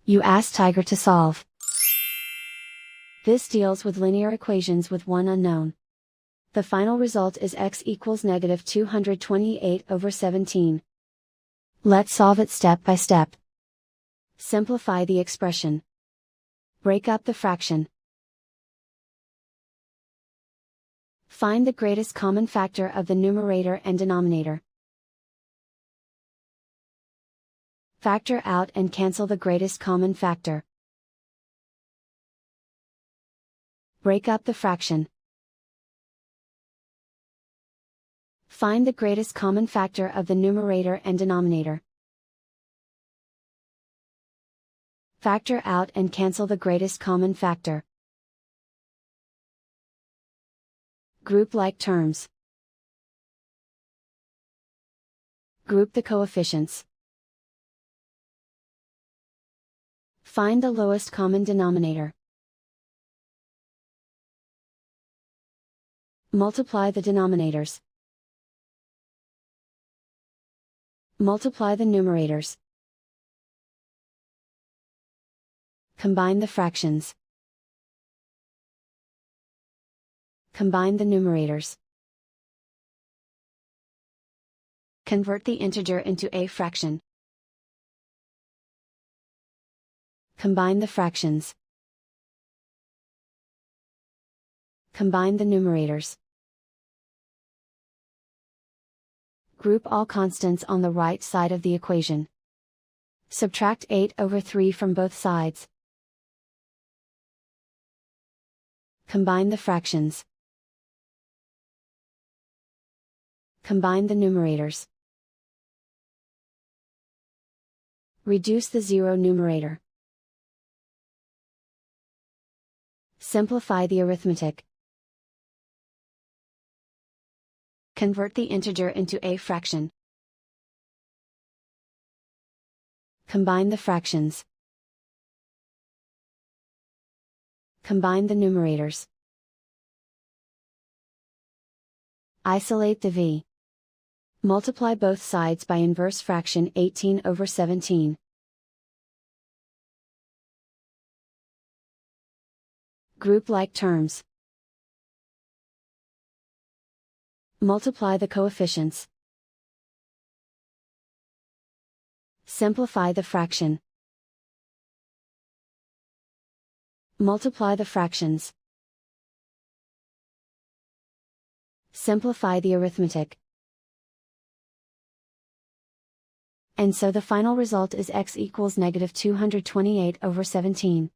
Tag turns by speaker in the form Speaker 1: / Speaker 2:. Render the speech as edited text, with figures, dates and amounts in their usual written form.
Speaker 1: You ask Tiger to solve. This deals with linear equations with one unknown. The final result is x equals negative 228/17. Let's solve it step by step. Simplify the expression. Break up the fraction. Find the greatest common factor of the numerator and denominator. Factor out and cancel the greatest common factor. Break up the fraction. Find the greatest common factor of the numerator and denominator. Factor out and cancel the greatest common factor. Group like terms. Group the coefficients. Find the lowest common denominator. Multiply the denominators. Multiply the numerators. Combine the fractions. Combine the numerators. Convert the integer into a fraction. Combine the fractions. Combine the numerators. Group all constants on the right side of the equation. Subtract 8/3 from both sides. Combine the fractions. Combine the numerators. Reduce the zero numerator. Simplify the arithmetic. Convert the integer into a fraction. Combine the fractions. Combine the numerators. Isolate the v. Multiply both sides by inverse fraction 18/17. Group like terms. Multiply the coefficients. Simplify the fraction. Multiply the fractions. Simplify the arithmetic. And so the final result is x equals negative 228/17.